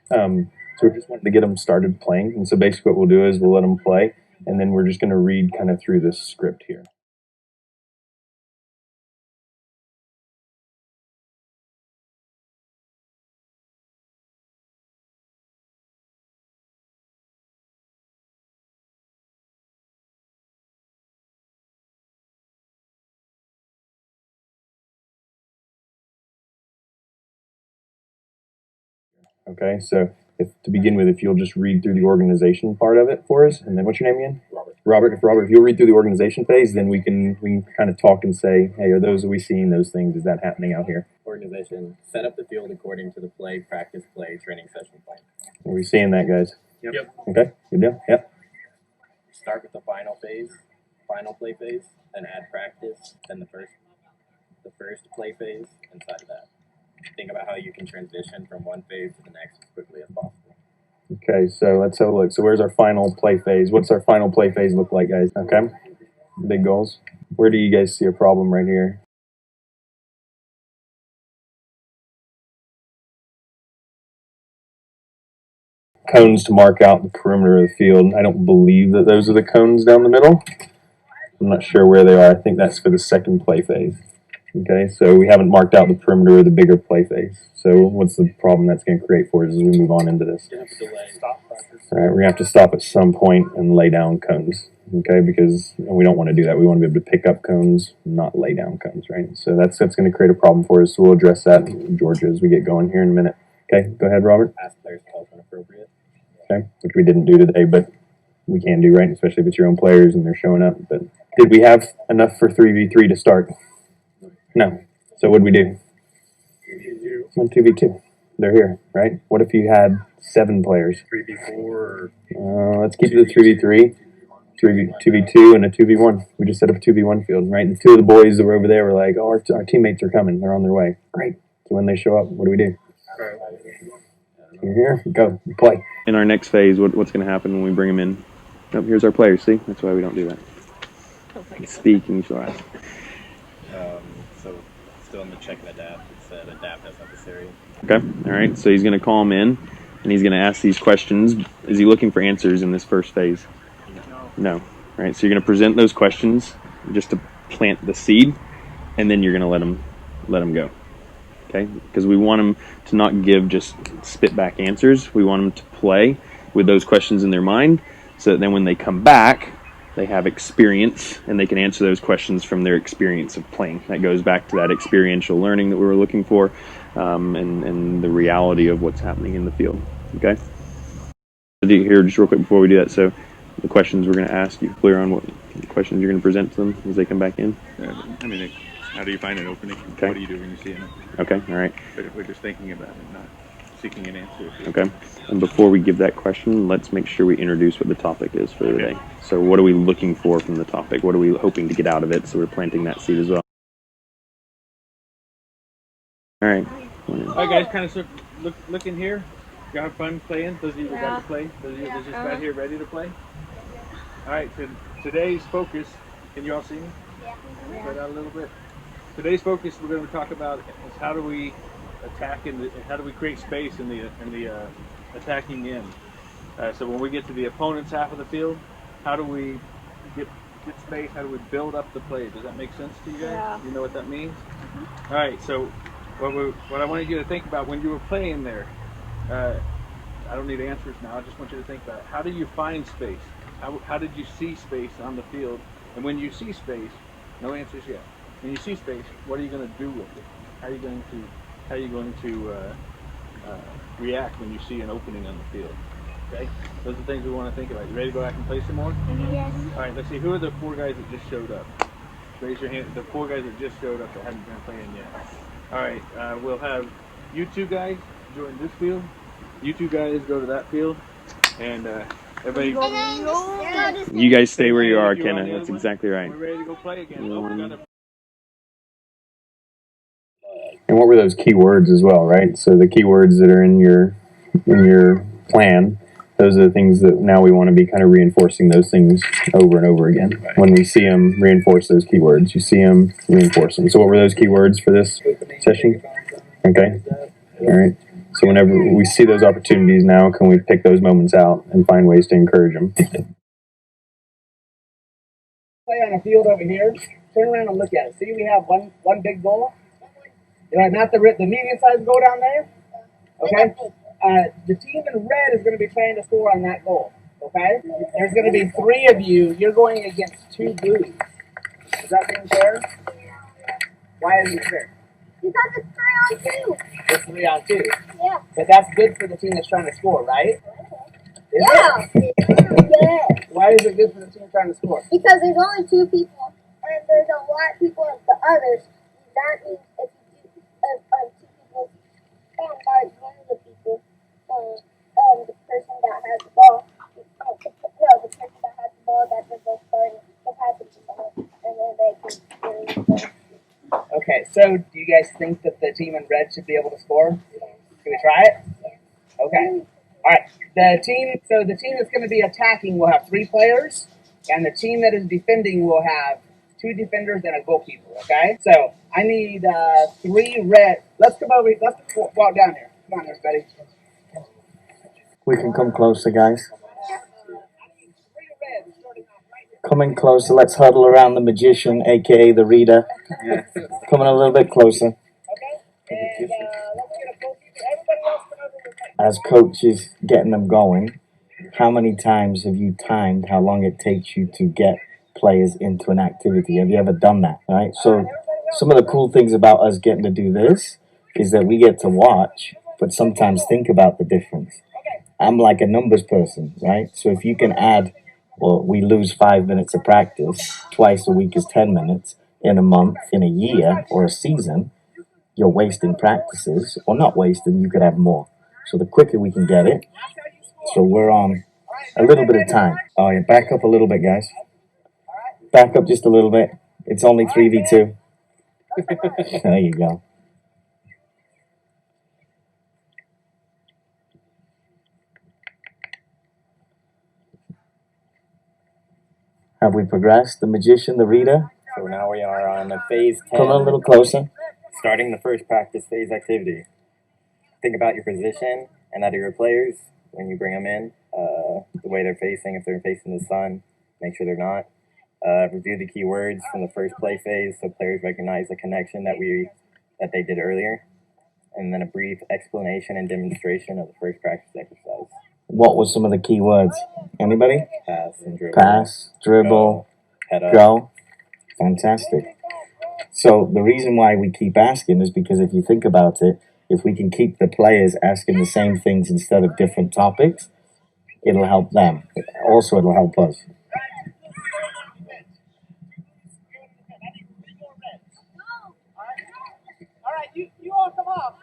So we're just wanting to get them started playing. And so basically what we'll do is we'll let them play, and then we're just going to read kind of through this script here. Okay, so to begin with, if you'll just read through the organization part of it for us, and then what's your name again? Robert. If you'll read through the organization phase, then we can kind of talk and say, hey, are we seeing those things? Is that happening out here? Organization, set up the field according to the practice play, training session plan. Are we seeing that, guys? Yep. Okay, good deal. Yep. Start with the final play phase, then add practice, then the first play phase inside of that. Think about how you can transition from one phase to the next as quickly as possible. Okay, so let's have a look. So where's our final play phase? What's our final play phase look like, guys? Okay, big goals. Where do you guys see a problem right here? Cones to mark out the perimeter of the field. I don't believe that those are the cones down the middle. I'm not sure where they are. I think that's for the second play phase. Okay, so we haven't marked out the perimeter of the bigger play phase. So what's the problem that's going to create for us as we move on into this? You have to delay. Stop practice. All right, we're going to have to stop at some point and lay down cones. Okay, because we don't want to do that. We want to be able to pick up cones, not lay down cones, right? So that's going to create a problem for us. So we'll address that, Georgia, as we get going here in a minute. Okay, go ahead, Robert. Ask players to help when appropriate. Okay, which we didn't do today, but we can do, right? Especially if it's your own players and they're showing up. But did we have enough for 3v3 to start? No. So what did we do? 2v2. They're here, right? What if you had 7 players? 3v4. Let's keep it a 3v3, 2v2, and a 2v1. We just set up a 2v1 field, right? And 2 of the boys that were over there were like, oh, our teammates are coming. They're on their way. Great. So when they show up, what do we do? You're here. Go. Play. In our next phase, what's going to happen when we bring them in? Oh, here's our players. See? That's why we don't do that. Speak and you shall ask. So still in the check and adapt. It said adapt as necessary. Okay. All right. So he's going to call them in, and he's going to ask these questions. Is he looking for answers in this first phase? No. Right. So you're going to present those questions just to plant the seed, and then you're going to let them go. Okay. Because we want them to not give just spit back answers. We want them to play with those questions in their mind, so that then when they come back, they have experience and they can answer those questions from their experience of playing. That goes back to that experiential learning that we were looking for, and the reality of what's happening in the field. Okay? Here, just real quick before we do that, so the questions we're going to ask, you clear on what questions you're going to present to them as they come back in? I mean, how do you find an opening? Okay. What do you do when you see an opening? Okay, all right. But we're just thinking about it, not seeking an answer. Okay. And before we give that question, let's make sure we introduce what the topic is for the day. So what are we looking for from the topic? What are we hoping to get out of it? So we're planting that seed as well. All right. All right, guys, kind of look in here. You have fun playing? Those of you that got to play? Those of you that just got here ready to play? All right, today's focus, can you all see me? Yeah. Spread out a little bit. Today's focus we're going to talk about is how do we attack and how do we create space in the attacking end. So when we get to the opponent's half of the field, how do we get space? How do we build up the play? Does that make sense to you guys? Yeah. You know what that means? Mm-hmm. All right. So what I wanted you to think about when you were playing there, I don't need answers now. I just want you to think about it. How do you find space? How did you see space on the field? And when you see space, no answers yet. When you see space, what are you going to do with it? How are you going to react when you see an opening on the field? Okay, those are the things we want to think about. You ready to go back and play some more? Yes. All right, let's see. Who are the 4 guys that just showed up? Raise your hand. The 4 guys that just showed up that haven't been playing yet. All right, we'll have you 2 guys join this field. You 2 guys go to that field, and everybody. You guys stay where you are, Kenna. That's exactly right. We're ready to go play again. And what were those key words as well, right? So the key words that are in your plan, those are the things that now we want to be kind of reinforcing those things over and over again. Right. When we see them, reinforce those keywords. You see them, reinforce them. So what were those keywords for this session? Okay. All right. So whenever we see those opportunities now, can we pick those moments out and find ways to encourage them? Play on a field over here. Turn around and look at it. See, we have one big goal. Not the medium-sized goal down there. Okay. The team in red is going to be trying to score on that goal. Okay. There's going to be 3 of you. You're going against 2 blues. Does that seem fair? Why is it fair? Because it's 3 on 2. It's 3 on 2. Yeah. But that's good for the team that's trying to score, right? Is Yeah. it? Why is it good for the team trying to score? Because there's only 2 people, and there's a lot of people of the others. That means if you do, 2 people guard one of the people, the person that has the ball, the person that has the ball that they're both guarding, will pass it to someone, and then they can. Okay, so do you guys think that the team in red should be able to score? Can we try it? Okay. All right. The team that's going to be attacking will have 3 players, and the team that is defending will have 2 defenders and a goalkeeper. Okay. So I need 3 red. Let's come over. Let's walk down here. Come on, everybody. We can come closer, guys. Coming closer. Let's huddle around the magician, aka the reader. Coming a little bit closer. Okay. And let's get a goalkeeper. Everybody else come over with me. As coach is getting them going, how many times have you timed how long it takes you to get players into an activity? Have you ever done that? Right. So some of the cool things about us getting to do this is that we get to watch, but sometimes think about the difference. I'm like a numbers person, right? So if you can add, well, we lose 5 minutes of practice, twice a week is 10 minutes, in a month, in a year, or a season, you're wasting practices, or not wasting, you could have more. So the quicker we can get it, so we're on a little bit of time. Oh yeah, back up a little bit, guys. Back up just a little bit. It's only 3v2. There you go. Have we progressed? The magician, the reader? So now we are on phase 10. Come a little closer. Starting the first practice phase activity. Think about your position and that of your players when you bring them in. The way they're facing, if they're facing the sun, make sure they're not. Review the key words from the first play phase so players recognize the connection that they did earlier. And then a brief explanation and demonstration of the first practice exercise. What were some of the key words? Anybody? Pass and dribble. Pass, dribble, Head up. go. Fantastic. So the reason why we keep asking is because if you think about it, if we can keep the players asking the same things instead of different topics, it'll help them. Also, it'll help us. All right, you all come up.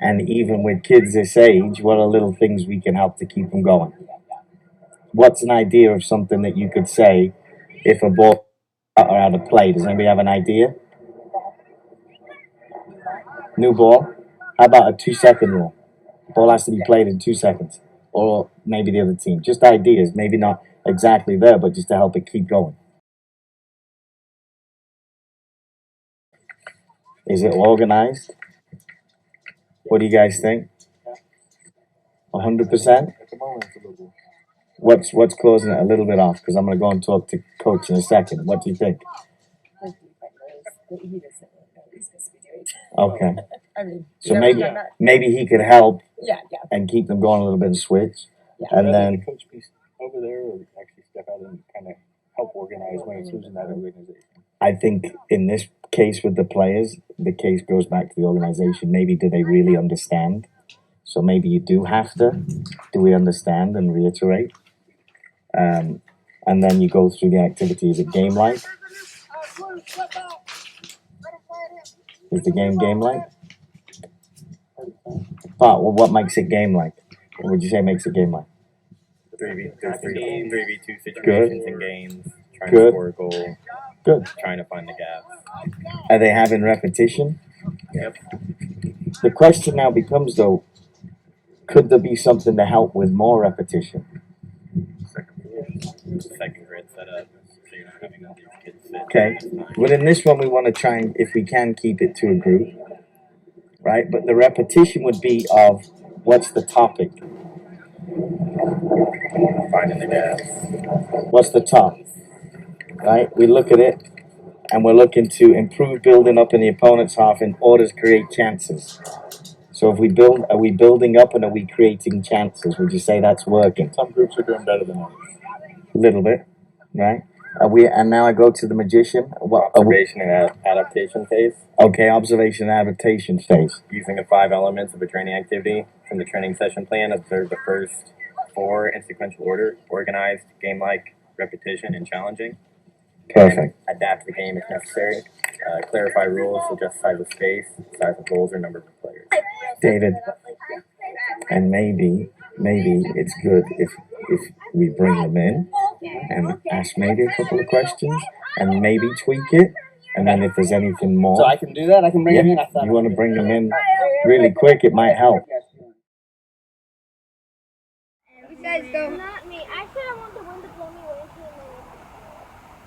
And even with kids this age, what are little things we can help to keep them going? What's an idea of something that you could say if a ball are out of play? Does anybody have an idea? New ball? How about a 2-second rule? Ball has to be played in 2 seconds. Or maybe the other team. Just ideas. Maybe not exactly there, but just to help it keep going. Is it organized? What do you guys think? 100%? What's closing it a little bit off? Because I'm going to go and talk to Coach in a second. What do you think? Okay. So maybe he could help and keep them going a little bit and switch. And then the coach piece over there will actually step out and kind of help organize when it's losing that organization. I think in this case with the players, the case goes back to the organization. Maybe do they really understand? So maybe you do have to. Do we understand and reiterate? And then you go through the activity. Is it game-like? Is the game-like? Well, what makes it game-like? What would you say makes it game-like? 3v2 situations and games. Trying Good. to score a goal. Good. Trying to find the gap. Are they having repetition? Yep. The question now becomes, though, Could there be something to help with more repetition? Second grid setup, so you're not having all these kids sit. Okay. Well, in this one, we want to try and, if we can, keep it to a group, right? But the repetition would be of what's the topic? Finding the gaps. What's the top? Right? We look at it, and we're looking to improve building up in the opponent's half in order to create chances. So if we build, are we building up and are we creating chances? Would you say that's working? Some groups are doing better than others. A little bit, right? Are we? And now I go to the magician. What? Observation and adaptation phase. Okay, observation and adaptation phase. Using the 5 elements of a training activity from the training session plan, observe the first 4 in sequential order: organized, game-like, repetition, and challenging. Perfect. Adapt the game if necessary. Clarify rules, adjust size of space, size of goals, or number of players. David, and maybe it's good if we bring them in and ask maybe a couple of questions and maybe tweak it, and then if there's anything more. So I can do that. I can bring him in. I thought You want to bring them in really quick? It might help. You guys go. Not me. I said I want the wind to blow me away to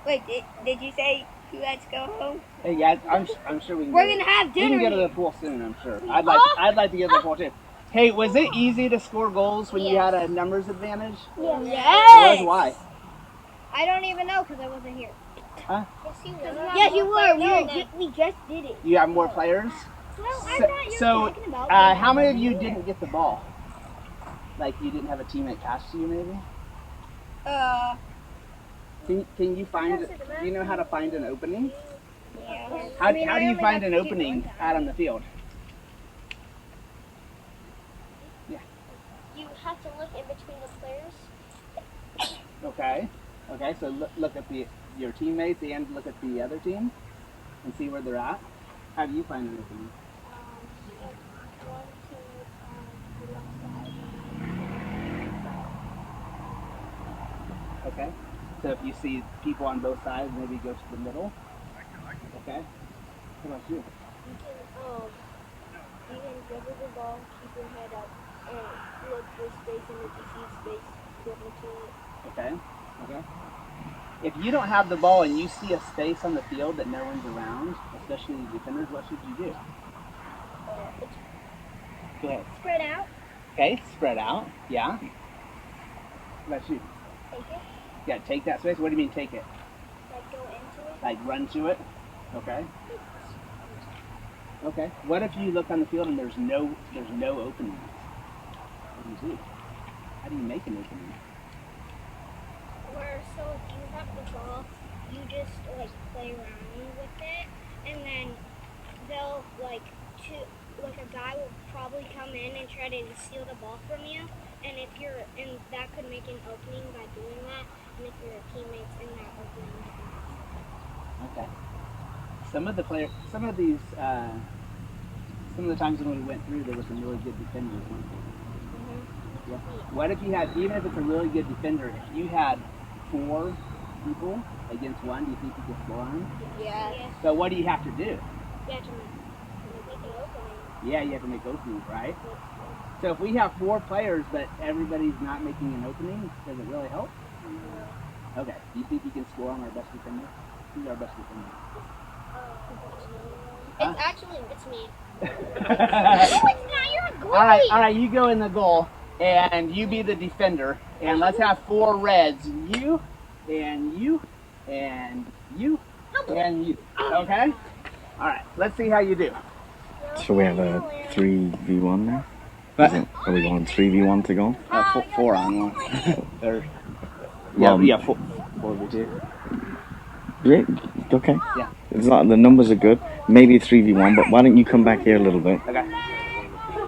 Wait, did you say you guys go home? Hey, yeah, I'm sure we can. We're gonna have We dinner. can go to the pool soon. I'm sure. I'd like to get to the pool too. Hey, was it easy to score goals when you had a numbers advantage? Yes. It was. Why? I don't even know because I wasn't here. Huh? Yes, you were. Yes, you were. We just did it. You have more players. No, I thought you were So, talking about. how many of you didn't get the ball? Like you didn't have a teammate pass to you, maybe? Can you find? Do you know how to find an opening? Yeah. How do you find an opening out on the field? You have to look in between the players. Okay. Okay. So look at your teammates and look at the other team and see where they're at. How do you find an opening? Okay. So if you see people on both sides, maybe go to the middle. Okay. What about you? You can dribble the ball, keep your head up, and look for space, and if you see space, dribble to it. Okay. Okay. If you don't have the ball and you see a space on the field that no one's around, especially the defenders, what should you do? Go ahead. Spread out. Okay, spread out. Yeah. What about you? Take it. Yeah, take that space. What do you mean take it? Like go into it. Like run to it? Okay. Okay. What if you look on the field and there's no opening? What do you do? How do you make an opening? Where so if you have the ball, you just like play around with it, and then they'll like a guy will probably come in and try to steal the ball from you, and that could make an opening by doing that, and if your teammates in that opening. Okay. Some of the times when we went through, there were some really good defenders. Yeah. What if you had, even if it's a really good defender, if you had 4 people against 1, do you think you could score on them? Yeah. So what do you have to do? You have to make an opening. Yeah, you have to make openings, right? So if we have 4 players, but everybody's not making an opening, does it really help? Okay. Do you think you can score on our best defender? Who's our best defender? It's me. No, it's not. You're a goalie. All right. You go in the goal, and you be the defender, and let's have 4 reds. You, and you, and you, and you. Okay. All right. Let's see how you do. So we have a 3v1 now? Are we going 3v1 to go? 4 on 1. Yeah, 4v2. Yeah, okay. Yeah. It's not, the numbers are good. Maybe 3v1, but why don't you come back here a little bit? Okay.